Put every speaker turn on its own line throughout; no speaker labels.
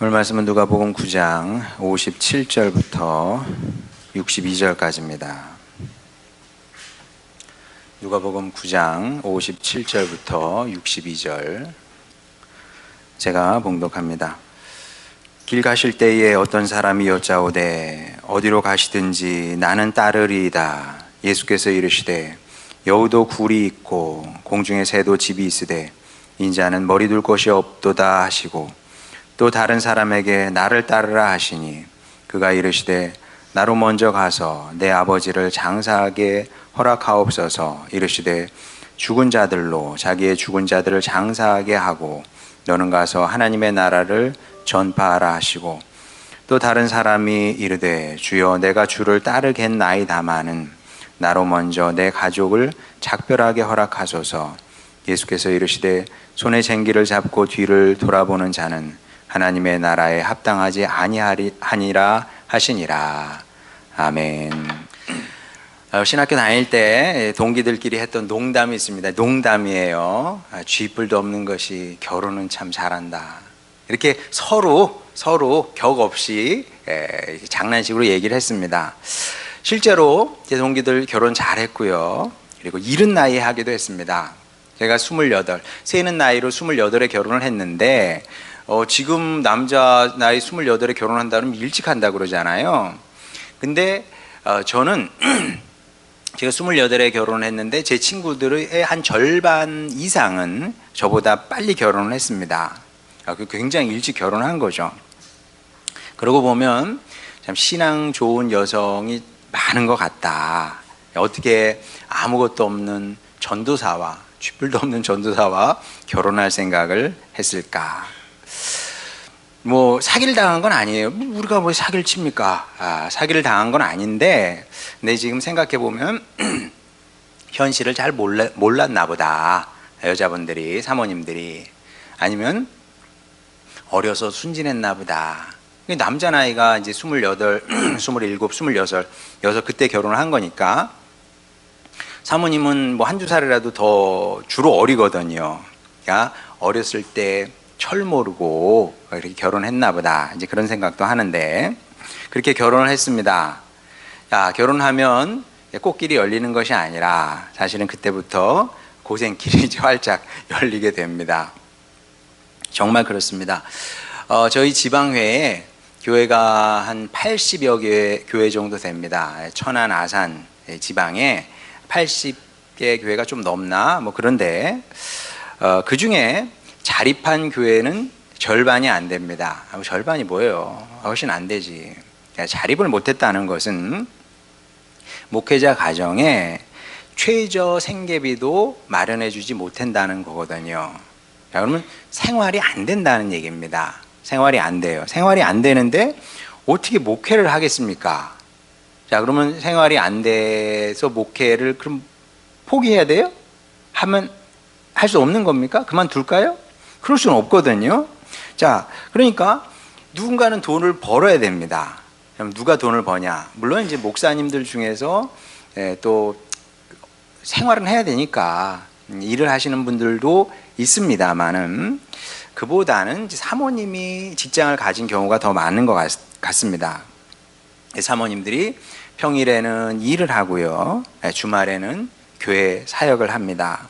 오늘 말씀은 누가복음 9장 57절부터 62절까지입니다. 누가복음 9장 57절부터 62절 제가 봉독합니다. 길 가실 때에 어떤 사람이 여짜오되 어디로 가시든지 나는 따르리이다. 예수께서 이르시되 여우도 굴이 있고 공중에 새도 집이 있으되 인자는 머리 둘 곳이 없도다 하시고 또 다른 사람에게 나를 따르라 하시니 그가 이르시되 나로 먼저 가서 내 아버지를 장사하게 허락하옵소서. 이르시되 죽은 자들로 자기의 죽은 자들을 장사하게 하고 너는 가서 하나님의 나라를 전파하라 하시고 또 다른 사람이 이르되 주여 내가 주를 따르겠나이다마는 나로 먼저 내 가족을 작별하게 허락하소서. 예수께서 이르시되 손에 쟁기를 잡고 뒤를 돌아보는 자는 하나님의 나라에 합당하지 아니하니라 하시니라. 아멘. 신학교 다닐 때 동기들끼리 했던 농담이 있습니다. 농담이에요. 쥐뿔도 없는 것이 결혼은 참 잘한다. 이렇게 서로 격 없이 장난식으로 얘기를 했습니다. 실제로 제 동기들 결혼 잘했고요. 그리고 이른 나이에 하기도 했습니다. 제가 28, 새는 나이로 28에 결혼을 했는데 지금 남자 나이 28에 결혼한다면 일찍 한다 그러잖아요. 근데 저는 제가 28에 결혼을 했는데 제 친구들의 한 절반 이상은 저보다 빨리 결혼을 했습니다. 굉장히 일찍 결혼한 거죠. 그러고 보면 참 신앙 좋은 여성이 많은 것 같다. 어떻게 아무것도 없는 전도사와 쥐뿔도 없는 전도사와 결혼할 생각을 했을까? 뭐 사기를 당한 건 아니에요. 우리가 뭐 사기를 칩니까? 사기를 당한 건 아닌데, 근데 지금 생각해 보면 현실을 잘 몰랐나 보다. 여자분들이, 사모님들이. 아니면 어려서 순진했나 보다. 남자 나이가 이제 28, 27, 26 그때 결혼을 한 거니까 사모님은 뭐 한두 살이라도 더 주로 어리거든요. 그러니까 어렸을 때 철 모르고 이렇게 결혼했나 보다. 이제 그런 생각도 하는데 그렇게 결혼을 했습니다. 결혼하면 꽃길이 열리는 것이 아니라 사실은 그때부터 고생길이 활짝 열리게 됩니다. 정말 그렇습니다. 저희 지방회에 교회가 한 80여 교회 정도 됩니다. 천안, 아산 지방에 80개 교회가 좀 넘나 뭐 그런데 그 중에 자립한 교회는 절반이 안 됩니다. 절반이 뭐예요? 훨씬 안 되지. 자립을 못했다는 것은 목회자 가정에 최저 생계비도 마련해주지 못한다는 거거든요. 그러면 생활이 안 된다는 얘기입니다. 생활이 안 돼요. 생활이 안 되는데 어떻게 목회를 하겠습니까? 자, 그러면 생활이 안 돼서 목회를 그럼 포기해야 돼요? 하면 할 수 없는 겁니까? 그만둘까요? 그럴 수는 없거든요. 자, 그러니까 누군가는 돈을 벌어야 됩니다. 그럼 누가 돈을 버냐? 물론 이제 목사님들 중에서 또 생활은 해야 되니까 일을 하시는 분들도 있습니다만은 그보다는 사모님이 직장을 가진 경우가 더 많은 것 같습니다. 사모님들이 평일에는 일을 하고요. 주말에는 교회 사역을 합니다.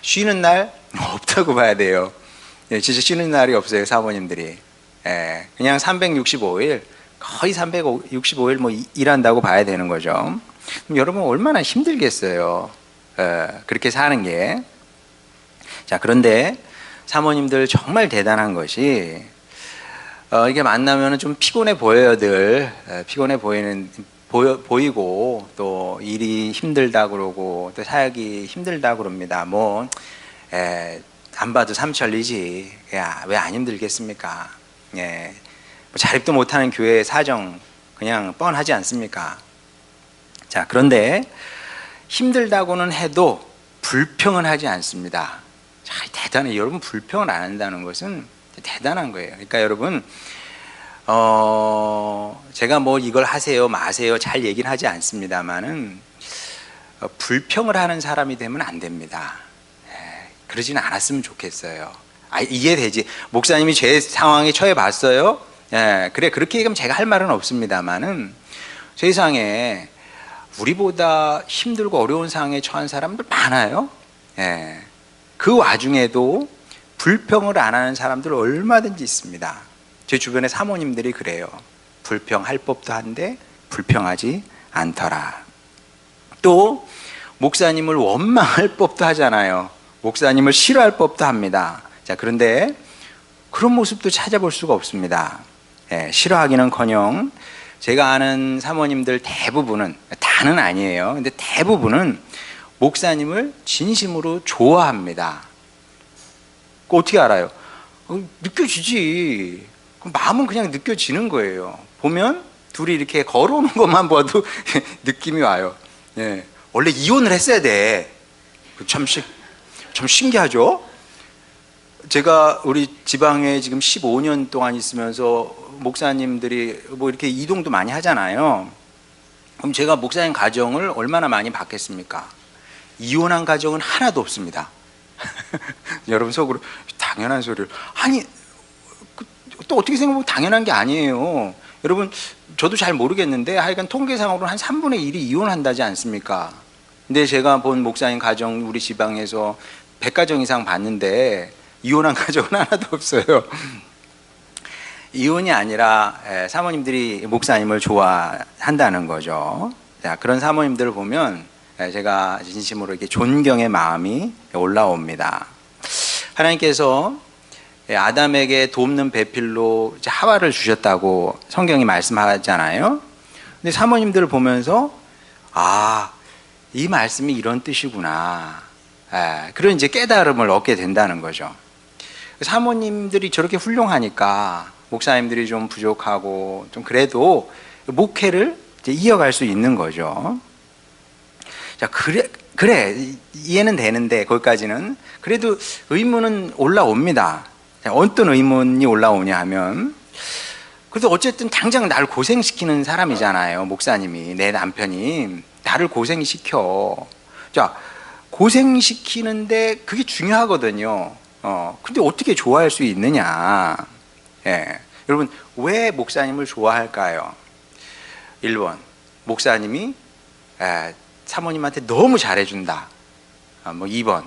쉬는 날 없다고 봐야 돼요. 진짜 쉬는 날이 없어요, 사모님들이. 그냥 365일, 거의 365일 뭐 일한다고 봐야 되는 거죠. 그럼 여러분 얼마나 힘들겠어요. 그렇게 사는 게. 자, 그런데 사모님들 정말 대단한 것이 이게 만나면 좀 피곤해 보여요, 늘. 피곤해 보이고 또 일이 힘들다 그러고 또 사역이 힘들다 그럽니다. 뭐 안 봐도 삼천리지. 왜 안 힘들겠습니까? 뭐 자립도 못하는 교회의 사정 그냥 뻔하지 않습니까? 자, 그런데 힘들다고는 해도 불평은 하지 않습니다. 자, 대단해. 여러분 불평을 안 한다는 것은 대단한 거예요. 그러니까 여러분 제가 뭐 이걸 하세요 마세요 잘 얘기는 하지 않습니다만은 불평을 하는 사람이 되면 안 됩니다. 그러지는 않았으면 좋겠어요. 이해되지. 목사님이 제 상황에 처해 봤어요? 예, 그래, 그렇게 얘기하면 제가 할 말은 없습니다만은 세상에 우리보다 힘들고 어려운 상황에 처한 사람들 많아요. 예, 그 와중에도 불평을 안 하는 사람들 얼마든지 있습니다. 제 주변에 사모님들이 그래요. 불평할 법도 한데 불평하지 않더라. 또 목사님을 원망할 법도 하잖아요. 목사님을 싫어할 법도 합니다. 자, 그런데 그런 모습도 찾아볼 수가 없습니다. 예, 싫어하기는커녕 제가 아는 사모님들 대부분은, 다는 아니에요. 근데 대부분은 목사님을 진심으로 좋아합니다. 어떻게 알아요? 느껴지지. 마음은 그냥 느껴지는 거예요. 보면 둘이 이렇게 걸어오는 것만 봐도 느낌이 와요. 예, 원래 이혼을 했어야 돼. 참 신기하죠? 제가 우리 지방에 지금 15년 동안 있으면서 목사님들이 뭐 이렇게 이동도 많이 하잖아요. 그럼 제가 목사님 가정을 얼마나 많이 봤겠습니까? 이혼한 가정은 하나도 없습니다. 여러분 속으로 당연한 소리를. 아니, 또 어떻게 생각하면 당연한 게 아니에요. 여러분, 저도 잘 모르겠는데 하여간 통계상으로는 한 3분의 1이 이혼한다지 않습니까? 근데 제가 본 목사님 가정 우리 지방에서 100가정 이상 봤는데 이혼한 가정은 하나도 없어요. 이혼이 아니라 사모님들이 목사님을 좋아한다는 거죠. 자, 그런 사모님들을 보면 제가 진심으로 이렇게 존경의 마음이 올라옵니다. 하나님께서 아담에게 돕는 배필로 하와를 주셨다고 성경이 말씀하잖아요. 근데 사모님들을 보면서 이 말씀이 이런 뜻이구나. 그런 이제 깨달음을 얻게 된다는 거죠. 사모님들이 저렇게 훌륭하니까 목사님들이 좀 부족하고 좀 그래도 목회를 이제 이어갈 수 있는 거죠. 자, 그래 이해는 되는데 거기까지는 그래도 의문은 올라옵니다. 자, 어떤 의문이 올라오냐 하면 그래도 어쨌든 당장 나를 고생시키는 사람이잖아요. 목사님이, 내 남편이 나를 고생시켜. 자, 고생시키는데 그게 중요하거든요. 근데 어떻게 좋아할 수 있느냐? 예. 여러분, 왜 목사님을 좋아할까요? 1번, 목사님이 사모님한테 너무 잘해준다. 2번,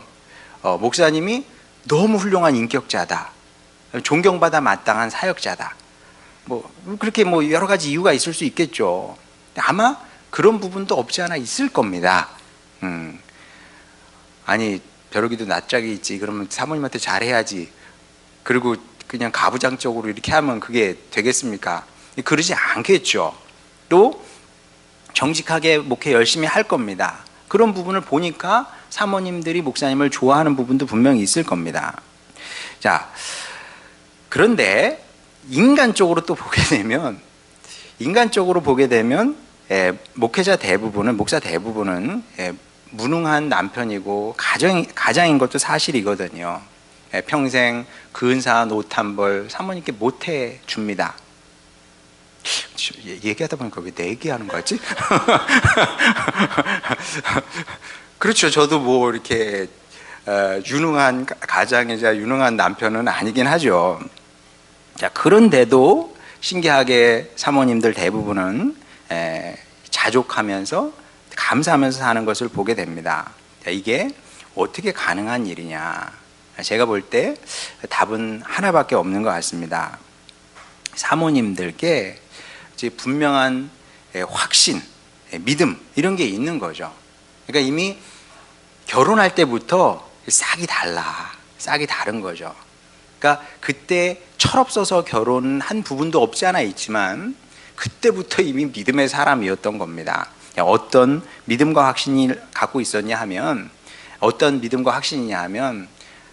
목사님이 너무 훌륭한 인격자다. 존경받아 마땅한 사역자다. 그렇게 여러 가지 이유가 있을 수 있겠죠. 아마 그런 부분도 없지 않아 있을 겁니다. 아니, 벼룩이도 낯짝이 있지. 그러면 사모님한테 잘해야지. 그리고 그냥 가부장적으로 이렇게 하면 그게 되겠습니까? 그러지 않겠죠. 또 정직하게 목회 열심히 할 겁니다. 그런 부분을 보니까 사모님들이 목사님을 좋아하는 부분도 분명히 있을 겁니다. 자, 그런데 인간적으로 또 보게 되면 목회자 대부분은, 목사 대부분은 무능한 남편이고 가장인 것도 사실이거든요. 평생 근사한 옷 한 벌 사모님께 못 해줍니다. 얘기하다 보니까 왜 내 얘기하는 거지? 그렇죠. 저도 이렇게 유능한 가장이자 유능한 남편은 아니긴 하죠. 자, 그런데도 신기하게 사모님들 대부분은 자족하면서 감사하면서 사는 것을 보게 됩니다. 자, 이게 어떻게 가능한 일이냐? 제가 볼 때 답은 하나밖에 없는 것 같습니다. 사모님들께 이제 분명한 확신, 믿음 이런 게 있는 거죠. 그러니까 이미 결혼할 때부터 싹이 다른 거죠. 그러니까 그때 철없어서 결혼한 부분도 없지 않아 있지만 그때부터 이미 믿음의 사람이었던 겁니다. 어떤 믿음과 확신이 갖고 있었냐 하면, 어떤 믿음과 확신이냐 하면,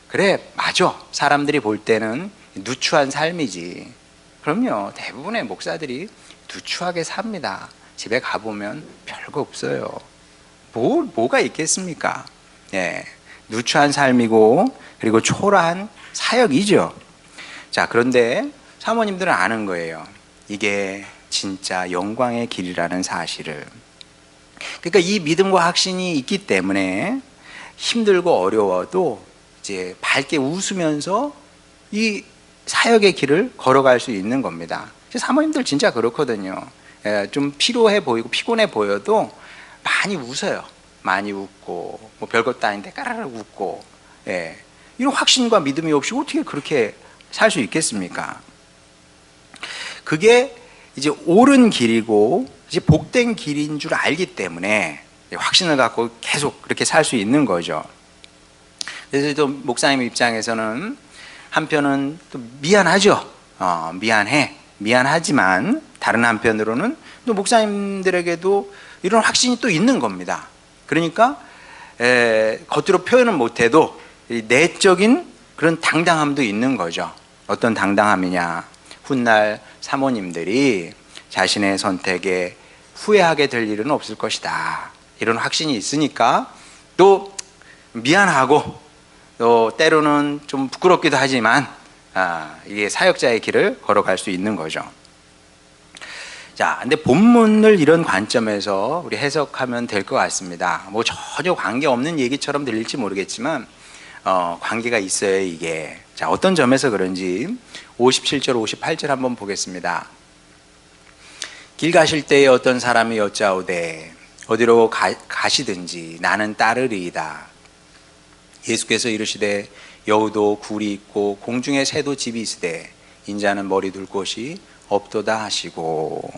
그래, 맞아. 사람들이 볼 때는 누추한 삶이지. 그럼요. 대부분의 목사들이 누추하게 삽니다. 집에 가보면 별거 없어요. 뭐가 있겠습니까? 예, 누추한 삶이고 그리고 초라한 사역이죠. 자, 그런데 사모님들은 아는 거예요. 이게 진짜 영광의 길이라는 사실을. 그러니까 이 믿음과 확신이 있기 때문에 힘들고 어려워도 이제 밝게 웃으면서 이 사역의 길을 걸어갈 수 있는 겁니다. 사모님들 진짜 그렇거든요. 좀 피로해 보이고 피곤해 보여도 많이 웃어요. 많이 웃고 뭐 별것도 아닌데 까르르 웃고, 이런 확신과 믿음이 없이 어떻게 그렇게 살 수 있겠습니까? 그게 이제 옳은 길이고 이제 복된 길인 줄 알기 때문에 확신을 갖고 계속 그렇게 살 수 있는 거죠. 그래서 또 목사님 입장에서는 한편은 또 미안하죠. 미안하지만 다른 한편으로는 또 목사님들에게도 이런 확신이 또 있는 겁니다. 그러니까 겉으로 표현은 못해도 내적인 그런 당당함도 있는 거죠. 어떤 당당함이냐? 훗날 사모님들이 자신의 선택에 후회하게 될 일은 없을 것이다, 이런 확신이 있으니까 또 미안하고 또 때로는 좀 부끄럽기도 하지만 이게 사역자의 길을 걸어갈 수 있는 거죠. 자, 근데 본문을 이런 관점에서 우리 해석하면 될 것 같습니다. 뭐 전혀 관계없는 얘기처럼 들릴지 모르겠지만 관계가 있어요, 이게. 자, 어떤 점에서 그런지 57절, 58절 한번 보겠습니다. 길 가실 때에 어떤 사람이 여짜오되 어디로 가시든지 나는 따르리이다. 예수께서 이르시되 여우도 굴이 있고 공중에 새도 집이 있으되 인자는 머리 둘 곳이 없도다 하시고.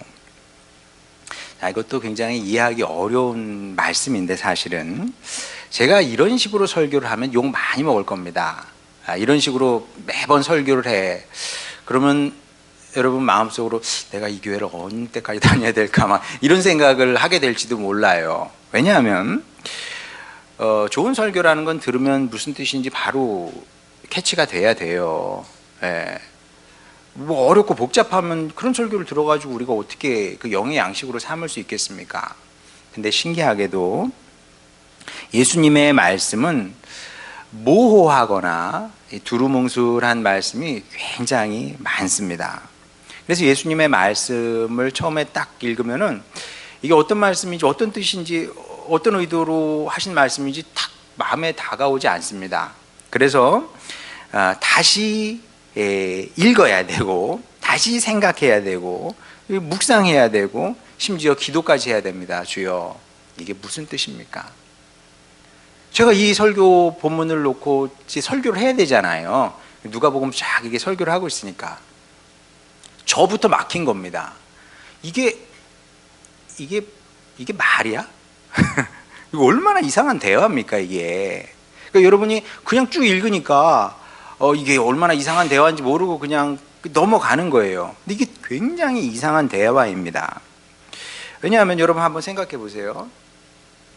자, 이것도 굉장히 이해하기 어려운 말씀인데 사실은 제가 이런 식으로 설교를 하면 욕 많이 먹을 겁니다. 이런 식으로 매번 설교를 해. 그러면 여러분 마음속으로 내가 이 교회를 어느 때까지 다녀야 될까 막 이런 생각을 하게 될지도 몰라요. 왜냐하면 좋은 설교라는 건 들으면 무슨 뜻인지 바로 캐치가 돼야 돼요. 뭐 어렵고 복잡하면 그런 설교를 들어가지고 우리가 어떻게 그 영의 양식으로 삼을 수 있겠습니까? 근데 신기하게도 예수님의 말씀은 모호하거나 두루뭉술한 말씀이 굉장히 많습니다. 그래서 예수님의 말씀을 처음에 딱 읽으면은 이게 어떤 말씀인지 어떤 뜻인지 어떤 의도로 하신 말씀인지 딱 마음에 다가오지 않습니다. 그래서 다시 읽어야 되고 다시 생각해야 되고 묵상해야 되고 심지어 기도까지 해야 됩니다. 주여, 이게 무슨 뜻입니까? 제가 이 설교 본문을 놓고 설교를 해야 되잖아요. 누가복음 쫙 이게 설교를 하고 있으니까 저부터 막힌 겁니다. 이게 말이야? 이거 얼마나 이상한 대화입니까 이게? 그러니까 여러분이 그냥 쭉 읽으니까 이게 얼마나 이상한 대화인지 모르고 그냥 넘어가는 거예요. 근데 이게 굉장히 이상한 대화입니다. 왜냐하면 여러분 한번 생각해 보세요.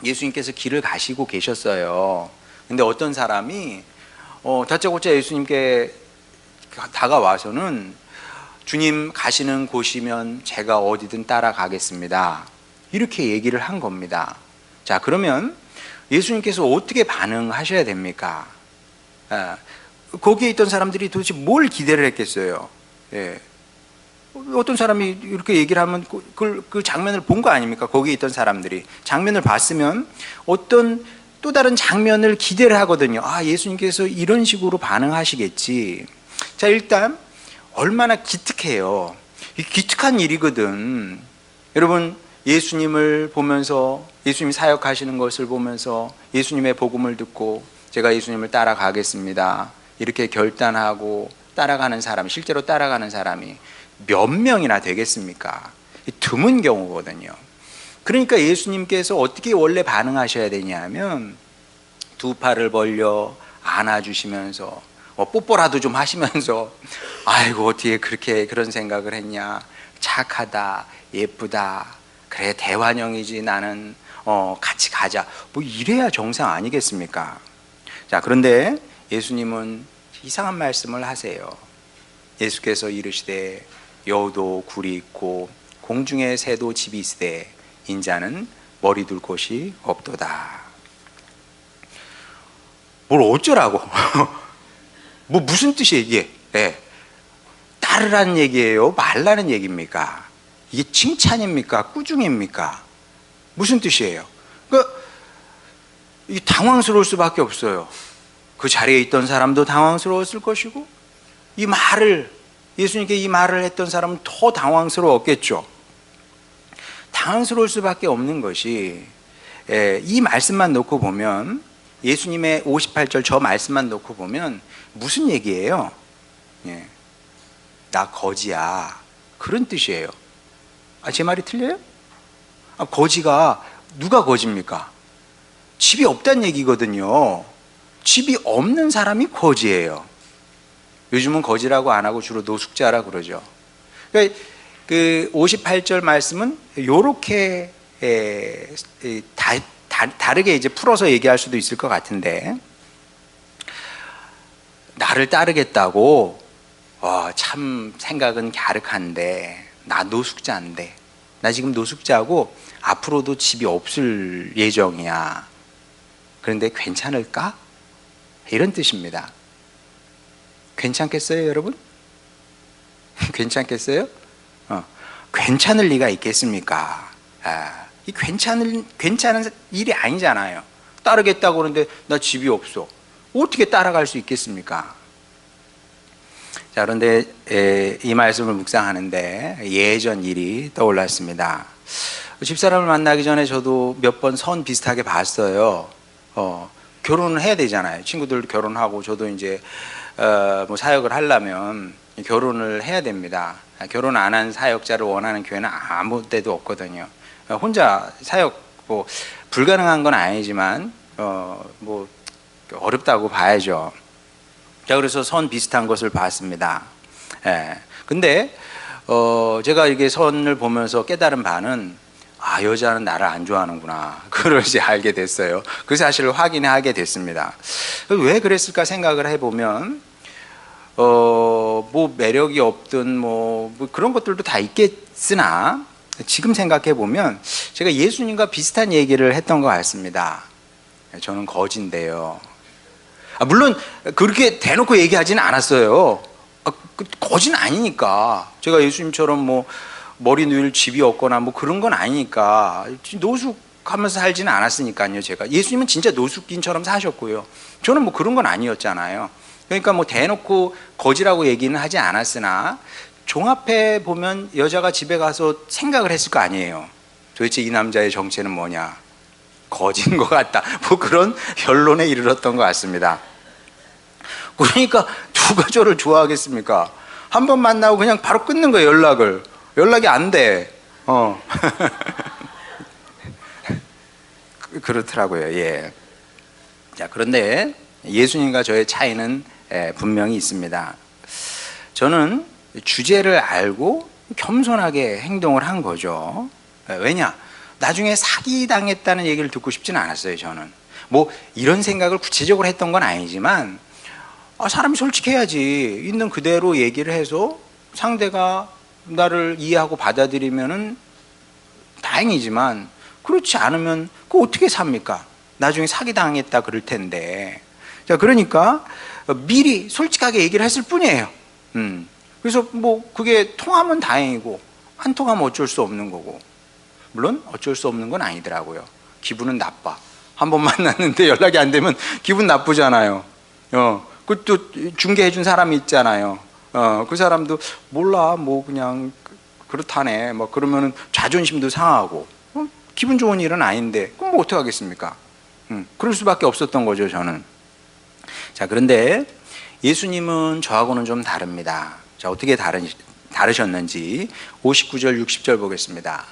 예수님께서 길을 가시고 계셨어요. 근데 어떤 사람이 다짜고짜 예수님께 다가와서는 주님 가시는 곳이면 제가 어디든 따라가겠습니다, 이렇게 얘기를 한 겁니다. 자, 그러면 예수님께서 어떻게 반응하셔야 됩니까? 거기에 있던 사람들이 도대체 뭘 기대를 했겠어요? 어떤 사람이 이렇게 얘기를 하면 그 장면을 본 거 아닙니까? 거기에 있던 사람들이 장면을 봤으면 어떤 또 다른 장면을 기대를 하거든요. 예수님께서 이런 식으로 반응하시겠지. 자, 일단 얼마나 기특해요. 기특한 일이거든. 여러분, 예수님을 보면서, 예수님 사역하시는 것을 보면서 예수님의 복음을 듣고 제가 예수님을 따라가겠습니다, 이렇게 결단하고 따라가는 사람, 실제로 따라가는 사람이 몇 명이나 되겠습니까? 드문 경우거든요. 그러니까 예수님께서 어떻게 원래 반응하셔야 되냐면 두 팔을 벌려 안아주시면서 뽀뽀라도 좀 하시면서 아이고 어떻게 그렇게 그런 생각을 했냐, 착하다, 예쁘다, 그래 대환영이지, 나는 같이 가자, 뭐 이래야 정상 아니겠습니까? 자, 그런데 예수님은 이상한 말씀을 하세요. 예수께서 이르시되 여우도 굴이 있고 공중에 새도 집이 있으되 인자는 머리 둘 곳이 없도다. 뭘 어쩌라고? 뭐 무슨 뜻이에요 이게? 따르라는 얘기예요, 말라는 얘기입니까? 이게 칭찬입니까? 꾸중입니까? 무슨 뜻이에요? 그러니까 당황스러울 수밖에 없어요. 그 자리에 있던 사람도 당황스러웠을 것이고 예수님께 이 말을 했던 사람은 더 당황스러웠겠죠. 당황스러울 수밖에 없는 것이, 이 말씀만 놓고 보면, 예수님의 58절 저 말씀만 놓고 보면 무슨 얘기예요? 나 거지야, 그런 뜻이에요. 제 말이 틀려요? 거지가, 누가 거지입니까? 집이 없다는 얘기거든요. 집이 없는 사람이 거지예요. 요즘은 거지라고 안 하고 주로 노숙자라고 그러죠. 그러니까 그 58절 말씀은 요렇게 다르게 이제 풀어서 얘기할 수도 있을 것 같은데, 나를 따르겠다고 참 생각은 갸륵한데, 나 노숙자인데, 나 지금 노숙자고 앞으로도 집이 없을 예정이야. 그런데 괜찮을까? 이런 뜻입니다. 괜찮겠어요, 여러분? 괜찮겠어요? 괜찮을 리가 있겠습니까? 이 괜찮은 일이 아니잖아요. 따르겠다고 그러는데 나 집이 없어. 어떻게 따라갈 수 있겠습니까? 자, 그런데 이 말씀을 묵상하는데 예전 일이 떠올랐습니다. 집사람을 만나기 전에 저도 몇 번 선 비슷하게 봤어요. 결혼을 해야 되잖아요. 친구들 결혼하고 저도 이제 뭐 사역을 하려면 결혼을 해야 됩니다. 결혼 안 한 사역자를 원하는 교회는 아무 데도 없거든요. 혼자 사역 뭐 불가능한 건 아니지만 뭐 어렵다고 봐야죠. 자, 그래서 선 비슷한 것을 봤습니다. 근데 제가 이게 선을 보면서 깨달은 바는, 여자는 나를 안 좋아하는구나, 그걸 이제 알게 됐어요. 그 사실을 확인하게 됐습니다. 왜 그랬을까 생각을 해보면, 뭐 매력이 없든 뭐 그런 것들도 다 있겠으나, 지금 생각해 보면 제가 예수님과 비슷한 얘기를 했던 것 같습니다. 저는 거지인데요. 물론 그렇게 대놓고 얘기하지는 않았어요. 거지는 아니니까. 제가 예수님처럼 뭐 머리 누일 집이 없거나 뭐 그런 건 아니니까. 노숙하면서 살지는 않았으니까요. 제가 예수님은 진짜 노숙인처럼 사셨고요. 저는 뭐 그런 건 아니었잖아요. 그러니까 뭐 대놓고 거지라고 얘기는 하지 않았으나, 종합해 보면 여자가 집에 가서 생각을 했을 거 아니에요. 도대체 이 남자의 정체는 뭐냐, 거지인 것 같다, 뭐 그런 결론에 이르렀던 것 같습니다. 그러니까 누가 저를 좋아하겠습니까? 한 번 만나고 그냥 바로 끊는 거예요. 연락이 안 돼. 그렇더라고요. 예. 자, 그런데 예수님과 저의 차이는 분명히 있습니다. 저는 주제를 알고 겸손하게 행동을 한 거죠. 왜냐? 나중에 사기당했다는 얘기를 듣고 싶지는 않았어요. 저는 뭐 이런 생각을 구체적으로 했던 건 아니지만, 사람이 솔직해야지. 있는 그대로 얘기를 해서 상대가 나를 이해하고 받아들이면은 다행이지만, 그렇지 않으면 그거 어떻게 삽니까? 나중에 사기당했다 그럴 텐데. 자, 그러니까 미리 솔직하게 얘기를 했을 뿐이에요. 그래서 뭐 그게 통하면 다행이고 안 통하면 어쩔 수 없는 거고. 물론 어쩔 수 없는 건 아니더라고요. 기분은 나빠. 한 번 만났는데 연락이 안 되면 기분 나쁘잖아요. 그것도 중개해 준 사람이 있잖아요. 그 사람도 몰라, 뭐 그냥 그렇다네, 뭐 그러면은 자존심도 상하고, 기분 좋은 일은 아닌데 그럼 뭐 어떻게 하겠습니까? 그럴 수밖에 없었던 거죠, 저는. 자, 그런데 예수님은 저하고는 좀 다릅니다. 자, 어떻게 다르셨는지 59절 60절 보겠습니다.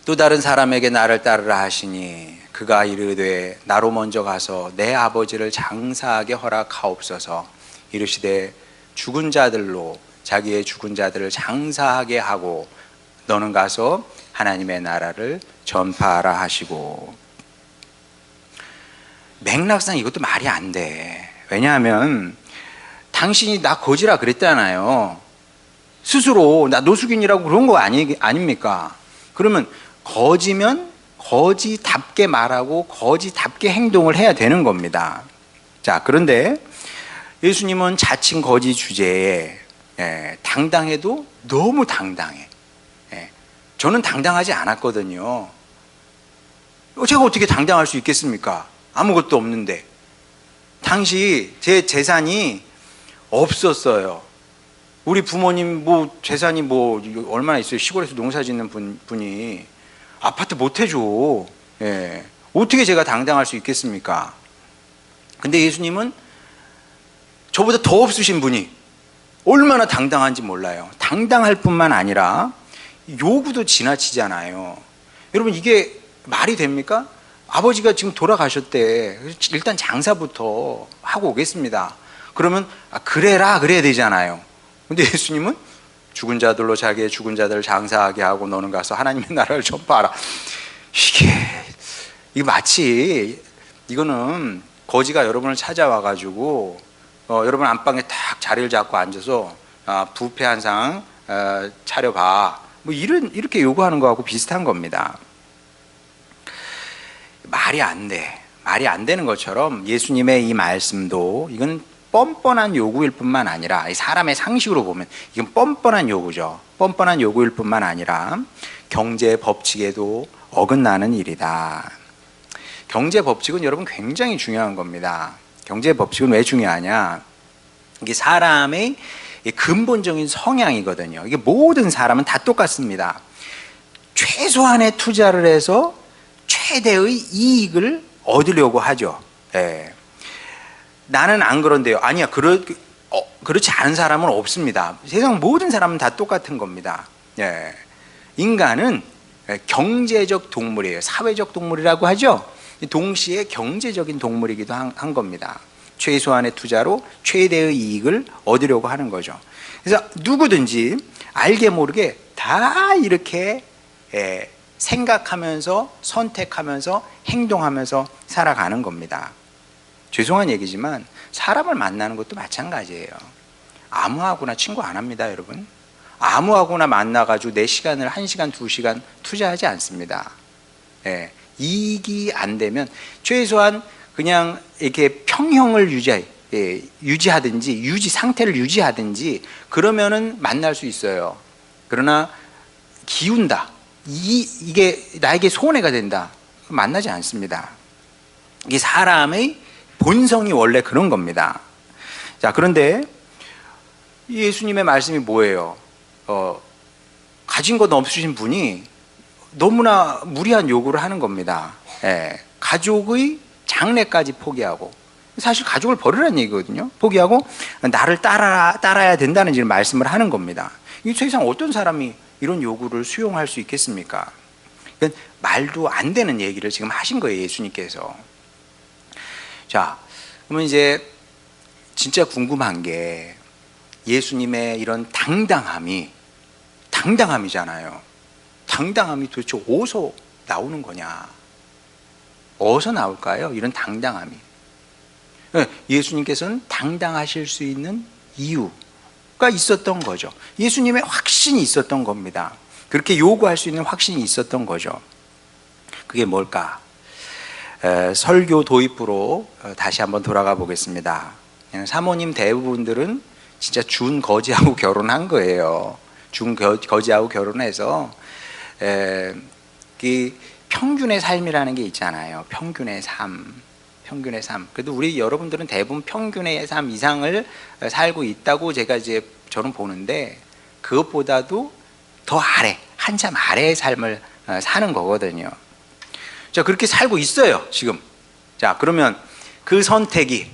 또 다른 사람에게 나를 따르라 하시니 그가 이르되 나로 먼저 가서 내 아버지를 장사하게 허락하옵소서. 이르시되 죽은 자들로 자기의 죽은 자들을 장사하게 하고 너는 가서 하나님의 나라를 전파하라 하시고. 맥락상 이것도 말이 안 돼. 왜냐하면 당신이 나 거지라 그랬잖아요. 스스로 나 노숙인이라고 그런 거 아닙니까? 그러면 거지면 거지답게 말하고 거지답게 행동을 해야 되는 겁니다. 자, 그런데 예수님은 자칭 거지 주제에 당당해도 너무 당당해. 저는 당당하지 않았거든요. 제가 어떻게 당당할 수 있겠습니까? 아무것도 없는데. 당시 제 재산이 없었어요. 우리 부모님 뭐 재산이 뭐 얼마나 있어요? 시골에서 농사 짓는 분이 아파트 못 해줘. 예. 어떻게 제가 당당할 수 있겠습니까? 근데 예수님은 저보다 더 없으신 분이 얼마나 당당한지 몰라요. 당당할 뿐만 아니라 요구도 지나치잖아요. 여러분, 이게 말이 됩니까? 아버지가 지금 돌아가셨대. 일단 장사부터 하고 오겠습니다. 그러면 그래라 그래야 되잖아요. 근데 예수님은 죽은 자들로 자기의 죽은 자들을 장사하게 하고 너는 가서 하나님의 나라를 전파하라. 이게 마치 이거는 거지가 여러분을 찾아와가지고 여러분 안방에 딱 자리를 잡고 앉아서 뷔페 한 상 차려봐. 뭐 이렇게 요구하는 거하고 비슷한 겁니다. 말이 안 돼. 말이 안 되는 것처럼 예수님의 이 말씀도 이건 뻔뻔한 요구일 뿐만 아니라 사람의 상식으로 보면 이건 뻔뻔한 요구죠. 뻔뻔한 요구일 뿐만 아니라 경제 법칙에도 어긋나는 일이다. 경제 법칙은 여러분 굉장히 중요한 겁니다. 경제 법칙은 왜 중요하냐? 이게 사람의 근본적인 성향이거든요. 이게 모든 사람은 다 똑같습니다. 최소한의 투자를 해서 최대의 이익을 얻으려고 하죠. 예. 나는 안 그런데요. 아니야. 그렇지 않은 사람은 없습니다. 세상 모든 사람은 다 똑같은 겁니다. 예. 인간은 경제적 동물이에요. 사회적 동물이라고 하죠. 동시에 경제적인 동물이기도 한 겁니다. 최소한의 투자로 최대의 이익을 얻으려고 하는 거죠. 그래서 누구든지 알게 모르게 다 이렇게 생각하면서 선택하면서 행동하면서 살아가는 겁니다. 죄송한 얘기지만 사람을 만나는 것도 마찬가지예요. 아무하고나 친구 안 합니다, 여러분. 아무하고나 만나가지고 내 시간을 1시간, 2시간 투자하지 않습니다. 예, 이익이 안 되면 최소한 그냥 이렇게 평형을 유지하든지 상태를 유지하든지 그러면은 만날 수 있어요. 그러나 기운다. 이게 나에게 손해가 된다. 만나지 않습니다. 이게 사람의 본성이 원래 그런 겁니다. 자, 그런데 예수님의 말씀이 뭐예요? 가진 것 없으신 분이 너무나 무리한 요구를 하는 겁니다. 예, 가족의 장래까지 포기하고, 사실 가족을 버리라는 얘기거든요. 포기하고 나를 따라야 된다는 지금 말씀을 하는 겁니다. 이 세상 어떤 사람이 이런 요구를 수용할 수 있겠습니까? 그러니까 말도 안 되는 얘기를 지금 하신 거예요, 예수님께서. 자, 그러면 이제 진짜 궁금한 게 예수님의 이런 당당함이잖아요. 당당함이 도대체 어디서 나오는 거냐? 어디서 나올까요? 이런 당당함이. 예수님께서는 당당하실 수 있는 이유가 있었던 거죠. 예수님의 확신이 있었던 겁니다. 그렇게 요구할 수 있는 확신이 있었던 거죠. 그게 뭘까? 설교 도입부로 다시 한번 돌아가 보겠습니다. 사모님 대부분들은 진짜 준 거지하고 결혼한 거예요. 준 거지하고 결혼해서 평균의 삶이라는 게 있잖아요. 평균의 삶. 그래도 우리 여러분들은 대부분 평균의 삶 이상을 살고 있다고 저는 보는데, 그것보다도 더 한참 아래의 삶을 사는 거거든요. 자, 그렇게 살고 있어요, 지금. 자, 그러면 그 선택이,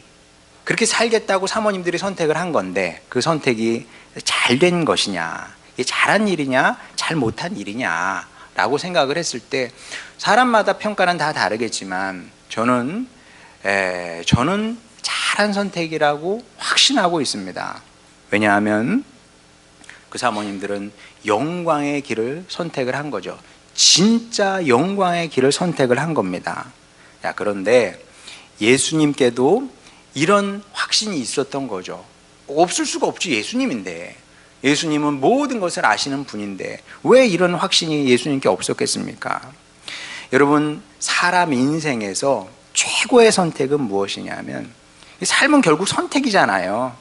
그렇게 살겠다고 사모님들이 선택을 한 건데, 그 선택이 잘 된 것이냐, 이게 잘한 일이냐, 잘 못한 일이냐, 라고 생각을 했을 때, 사람마다 평가는 다 다르겠지만, 저는 잘한 선택이라고 확신하고 있습니다. 왜냐하면 그 사모님들은 영광의 길을 선택을 한 거죠. 진짜 영광의 길을 선택을 한 겁니다. 자, 그런데 예수님께도 이런 확신이 있었던 거죠. 없을 수가 없지, 예수님인데. 예수님은 모든 것을 아시는 분인데 왜 이런 확신이 예수님께 없었겠습니까? 여러분, 사람 인생에서 최고의 선택은 무엇이냐면, 삶은 결국 선택이잖아요.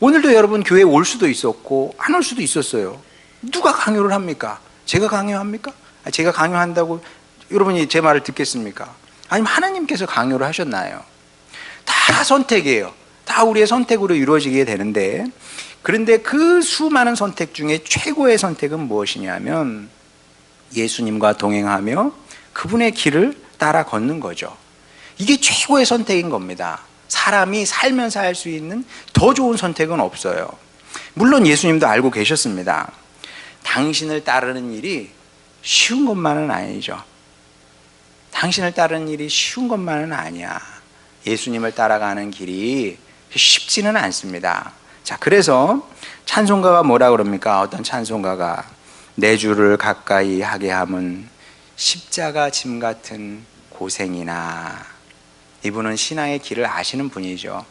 오늘도 여러분 교회에 올 수도 있었고 안 올 수도 있었어요. 누가 강요를 합니까? 제가 강요합니까? 제가 강요한다고 여러분이 제 말을 듣겠습니까? 아니면 하나님께서 강요를 하셨나요? 다 선택이에요. 다 우리의 선택으로 이루어지게 되는데, 그런데 그 수많은 선택 중에 최고의 선택은 무엇이냐면 예수님과 동행하며 그분의 길을 따라 걷는 거죠. 이게 최고의 선택인 겁니다. 사람이 살면서 할 수 있는 더 좋은 선택은 없어요. 물론 예수님도 알고 계셨습니다. 당신을 따르는 일이 쉬운 것만은 아니죠. 당신을 따르는 일이 쉬운 것만은 아니야. 예수님을 따라가는 길이 쉽지는 않습니다. 자, 그래서 찬송가가 뭐라 그럽니까? 어떤 찬송가가 내 주를 가까이 하게 함은 십자가 짐 같은 고생이나. 이분은 신앙의 길을 아시는 분이죠.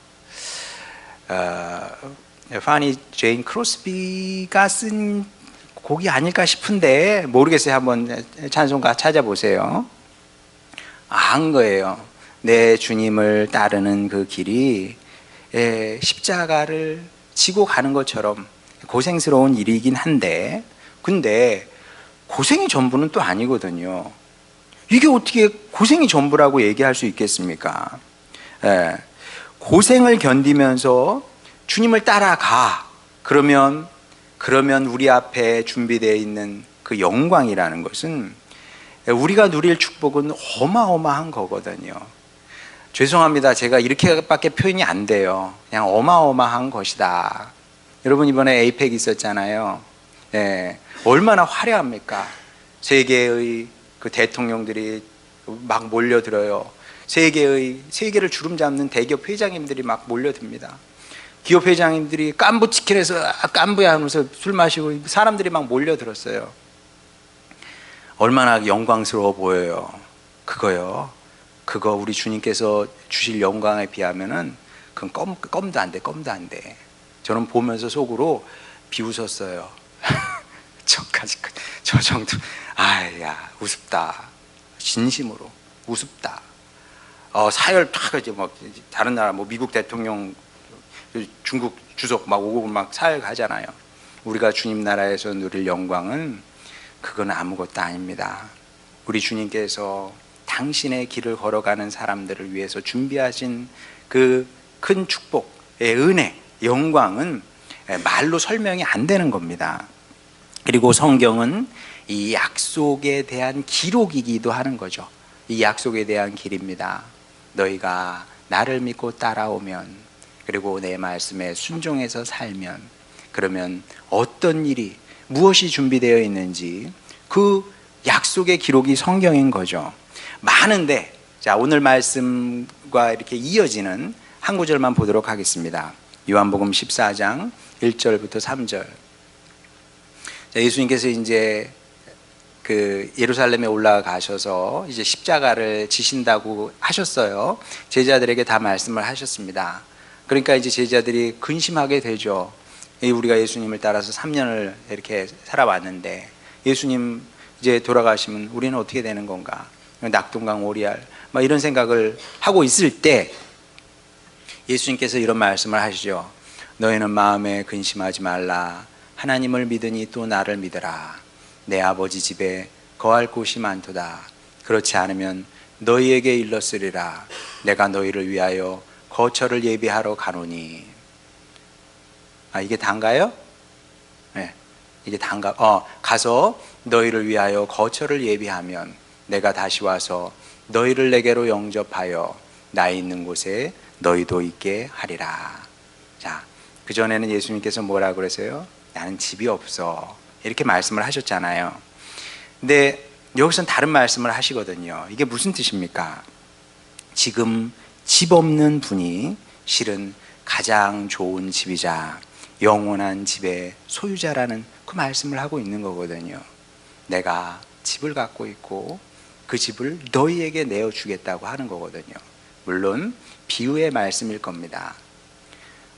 파니 제인 크로스비가 쓴 곡이 아닐까 싶은데 모르겠어요. 한번 찬송가 찾아보세요. 한 거예요. 내 주님을 따르는 그 길이 십자가를 지고 가는 것처럼 고생스러운 일이긴 한데, 근데 고생이 전부는 또 아니거든요. 이게 어떻게 고생이 전부라고 얘기할 수 있겠습니까? 고생을 견디면서 주님을 따라가. 그러면 우리 앞에 준비되어 있는 그 영광이라는 것은, 우리가 누릴 축복은 어마어마한 거거든요. 죄송합니다. 제가 이렇게밖에 표현이 안 돼요. 그냥 어마어마한 것이다. 여러분, 이번에 에이펙 있었잖아요. 얼마나 화려합니까? 세계의 그 대통령들이 막 몰려들어요. 세계를 주름잡는 대기업 회장님들이 막 몰려듭니다. 기업 회장님들이 깐부 치킨에서 깐부야 하면서 술 마시고 사람들이 막 몰려들었어요. 얼마나 영광스러워 보여요. 그거 우리 주님께서 주실 영광에 비하면은 그건 껌도 안 돼. 저는 보면서 속으로 비웃었어요. 저 정도, 아야, 우습다. 진심으로 우습다. 사열 탁 이제 뭐 다른 나라 뭐 미국 대통령, 중국 주석 막 오고 막 사열 가잖아요. 우리가 주님 나라에서 누릴 영광은 그건 아무것도 아닙니다. 우리 주님께서 당신의 길을 걸어가는 사람들을 위해서 준비하신 그 큰 축복의 은혜, 영광은 말로 설명이 안 되는 겁니다. 그리고 성경은 이 약속에 대한 기록이기도 하는 거죠. 이 약속에 대한 길입니다. 너희가 나를 믿고 따라오면, 그리고 내 말씀에 순종해서 살면, 그러면 어떤 일이, 무엇이 준비되어 있는지 그 약속의 기록이 성경인 거죠. 많은데, 자, 오늘 말씀과 이렇게 이어지는 한 구절만 보도록 하겠습니다. 요한복음 14장 1절부터 3절. 자, 예수님께서 이제 그 예루살렘에 올라가셔서 이제 십자가를 지신다고 하셨어요. 제자들에게 다 말씀을 하셨습니다. 그러니까 이제 제자들이 근심하게 되죠. 우리가 예수님을 따라서 3년을 이렇게 살아왔는데 예수님 이제 돌아가시면 우리는 어떻게 되는 건가? 낙동강 오리알 막 이런 생각을 하고 있을 때 예수님께서 이런 말씀을 하시죠. 너희는 마음에 근심하지 말라. 하나님을 믿으니 또 나를 믿으라. 내 아버지 집에 거할 곳이 많도다. 그렇지 않으면 너희에게 일렀으리라. 내가 너희를 위하여 거처를 예비하러 가노니. 이게 단가요? 네, 이게 단가. 가서 너희를 위하여 거처를 예비하면 내가 다시 와서 너희를 내게로 영접하여 나 있는 곳에 너희도 있게 하리라. 자, 그 전에는 예수님께서 뭐라고 그러세요? 나는 집이 없어. 이렇게 말씀을 하셨잖아요. 근데 여기서는 다른 말씀을 하시거든요. 이게 무슨 뜻입니까? 지금 집 없는 분이 실은 가장 좋은 집이자 영원한 집의 소유자라는 그 말씀을 하고 있는 거거든요. 내가 집을 갖고 있고 그 집을 너희에게 내어주겠다고 하는 거거든요. 물론 비유의 말씀일 겁니다.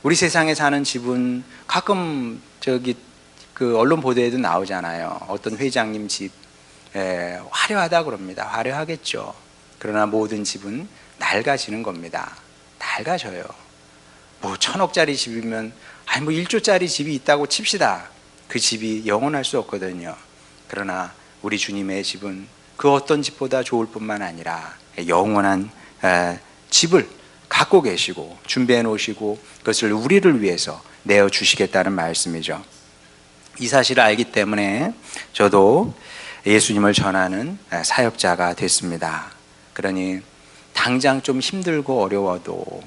우리 세상에 사는 집은 가끔 그 언론 보도에도 나오잖아요. 어떤 회장님 집 화려하다 그럽니다. 화려하겠죠. 그러나 모든 집은 낡아지는 겁니다. 낡아져요. 뭐 1,000억짜리 집이면 뭐 1조짜리 집이 있다고 칩시다. 그 집이 영원할 수 없거든요. 그러나 우리 주님의 집은 그 어떤 집보다 좋을 뿐만 아니라 영원한 집을 갖고 계시고 준비해 놓으시고 그것을 우리를 위해서 내어 주시겠다는 말씀이죠. 이 사실을 알기 때문에 저도 예수님을 전하는 사역자가 됐습니다. 그러니 당장 좀 힘들고 어려워도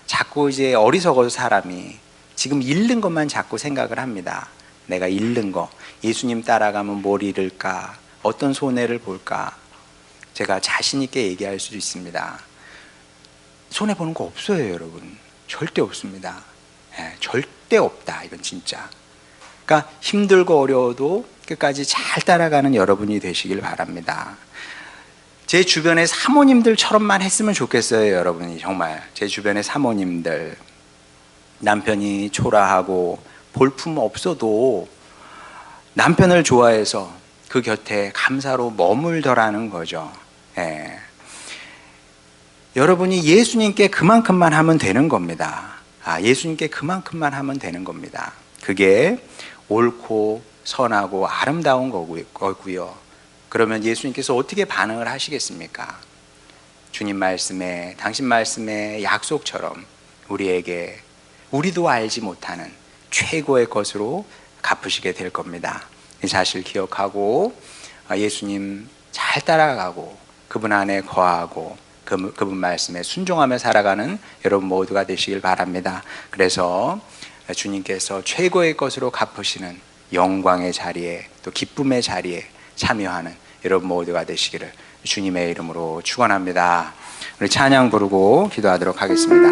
자꾸 이제 어리석어서 사람이 지금 잃는 것만 자꾸 생각을 합니다. 내가 잃는 거, 예수님 따라가면 뭘 잃을까, 어떤 손해를 볼까. 제가 자신 있게 얘기할 수 있습니다. 손해보는 거 없어요, 여러분. 절대 없습니다. 절대 없다, 이건 진짜. 그러니까 힘들고 어려워도 끝까지 잘 따라가는 여러분이 되시길 바랍니다. 제 주변의 사모님들처럼만 했으면 좋겠어요, 여러분이. 정말 제 주변의 사모님들, 남편이 초라하고 볼품 없어도 남편을 좋아해서 그 곁에 감사로 머물더라는 거죠. 여러분이 예수님께 그만큼만 하면 되는 겁니다. 예수님께 그만큼만 하면 되는 겁니다. 그게 옳고 선하고 아름다운 거고요. 그러면 예수님께서 어떻게 반응을 하시겠습니까? 주님 말씀에, 당신 말씀에 약속처럼 우리에게 우리도 알지 못하는 최고의 것으로 갚으시게 될 겁니다. 이 사실 기억하고 예수님 잘 따라가고 그분 안에 거하고 그분 말씀에 순종하며 살아가는 여러분 모두가 되시길 바랍니다. 그래서 주님께서 최고의 것으로 갚으시는 영광의 자리에, 또 기쁨의 자리에 참여하는 여러분 모두가 되시기를 주님의 이름으로 축원합니다. 우리 찬양 부르고 기도하도록 하겠습니다.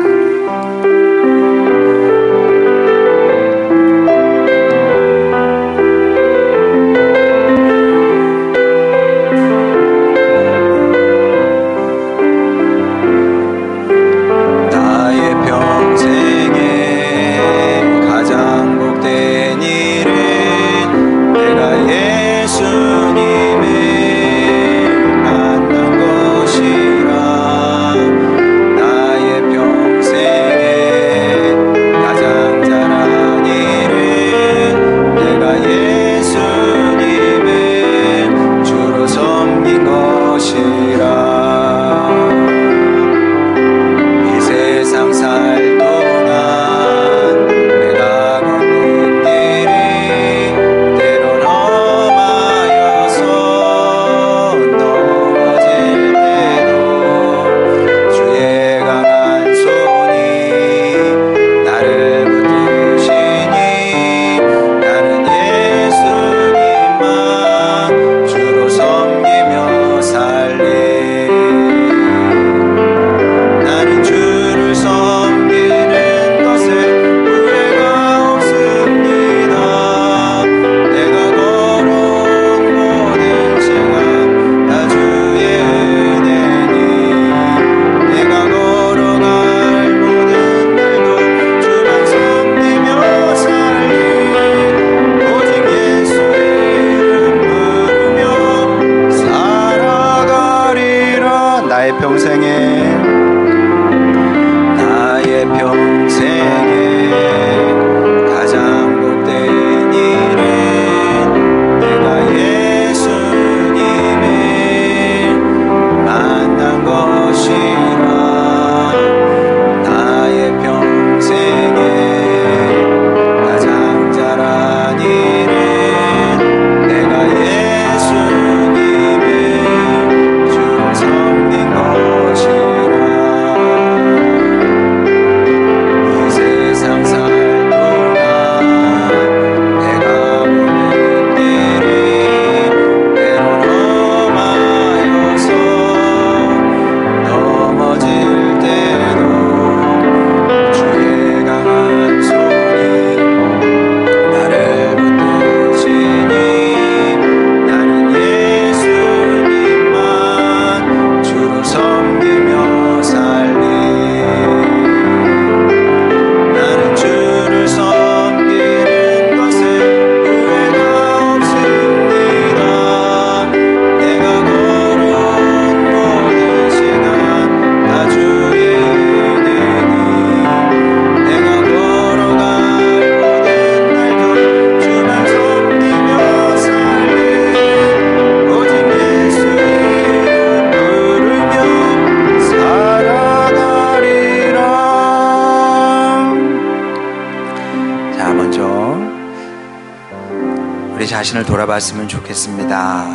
우리 자신을 돌아봤으면 좋겠습니다.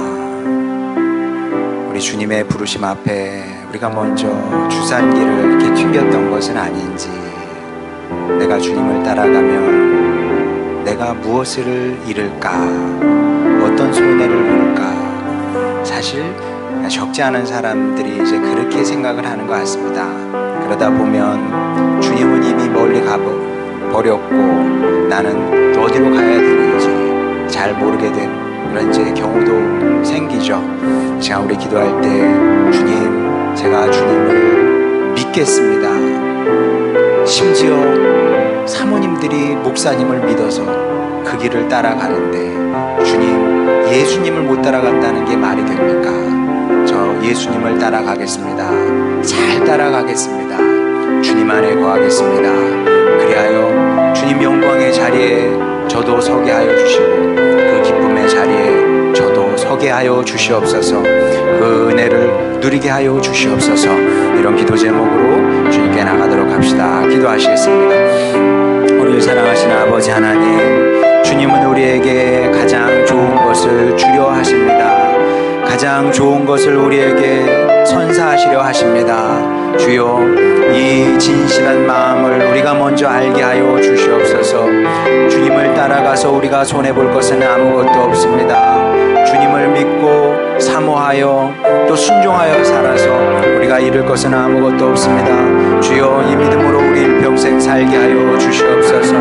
우리 주님의 부르심 앞에 우리가 먼저 주산기를 이렇게 튕겼던 것은 아닌지, 내가 주님을 따라가면 내가 무엇을 잃을까, 어떤 손해를 볼까. 사실 적지 않은 사람들이 이제 그렇게 생각을 하는 것 같습니다. 그러다 보면 주님은 이미 멀리 가버렸고 나는 또 어디로 가야 되는지 잘 모르게 된 그런 이제 경우도 생기죠. 제가 우리 기도할 때, 주님, 제가 주님을 믿겠습니다. 심지어 사모님들이 목사님을 믿어서 그 길을 따라가는데, 주님, 예수님을 못 따라간다는 게 말이 됩니까? 저 예수님을 따라가겠습니다. 잘 따라가겠습니다. 주님 안에 거하겠습니다. 그리하여 주님 영광의 자리에 저도 서게 하여 주시고, 그 기쁨의 자리에 저도 서게 하여 주시옵소서. 그 은혜를 누리게 하여 주시옵소서. 이런 기도 제목으로 주님께 나가도록 합시다. 기도하시겠습니다. 우리를 사랑하시는 아버지 하나님, 주님은 우리에게 가장 좋은 것을 주려 하십니다. 가장 좋은 것을 우리에게 선사하시려 하십니다. 주여, 이 진실한 마음을 우리가 먼저 알게 하여 주시옵소서. 주님을 따라가서 우리가 손해볼 것은 아무것도 없습니다. 주님을 믿고 사모하여 또 순종하여 살아서 우리가 잃을 것은 아무것도 없습니다. 주여, 이 믿음으로 우리 일평생 살게 하여 주시옵소서.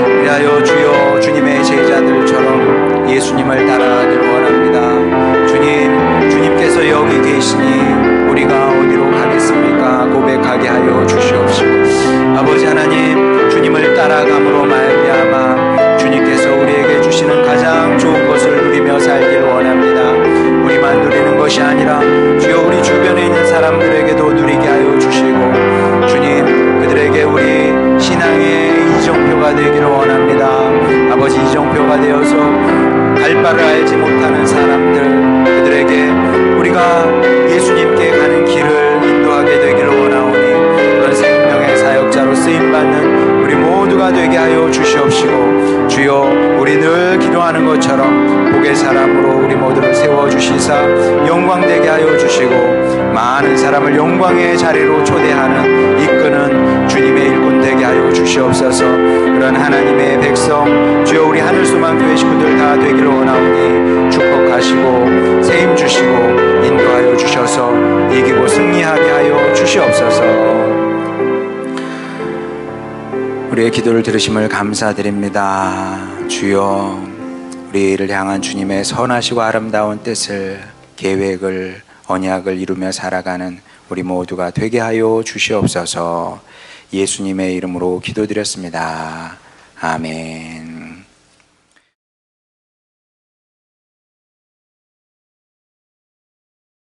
그리하여 주여, 주님의 제자들처럼 예수님을 따라가기를 원합니다. 주님께서 여기 계시니 우리가 어디로 가겠습니까? 고백하게 하여 주시옵시고, 아버지 하나님, 주님을 따라감으로 말미암아 주님께서 우리에게 주시는 가장 좋은 것을 누리며 살기를 원합니다. 우리만 누리는 것이 아니라 주여, 우리 주변에 있는 사람들에게도 누리게 하여 주시고, 주님, 그들에게 우리 신앙의 이정표가 되기를 원합니다. 아버지, 이정표가 되어서 갈 바를 알지 못하는 사람들, 그들에게 우리가 예수님께 가는 길을 인도하게 되기를 원하오니, 그런 생명의 사역자로 쓰임받는 우리 모두가 되게 하여 주시옵시고, 주여, 우리 늘 기도하는 것처럼 복의 사람으로 우리 모두를 세워주시사 영광되게 하여 주시고, 많은 사람을 영광의 자리로 초대하는, 이끄는 주님의 일꾼 되게 하여 주시옵소서. 그런 하나님의 백성, 주여, 우리 하늘소망교회 식구들 다 되기를 원하오니 축복하시고 세임 주시고 인도하여 주셔서 이기고 승리하게 하여 주시옵소서. 우리의 기도를 들으심을 감사드립니다. 주여, 우리를 향한 주님의 선하시고 아름다운 뜻을, 계획을, 언약을 이루며 살아가는 우리 모두가 되게 하여 주시옵소서. 예수님의 이름으로 기도드렸습니다. 아멘.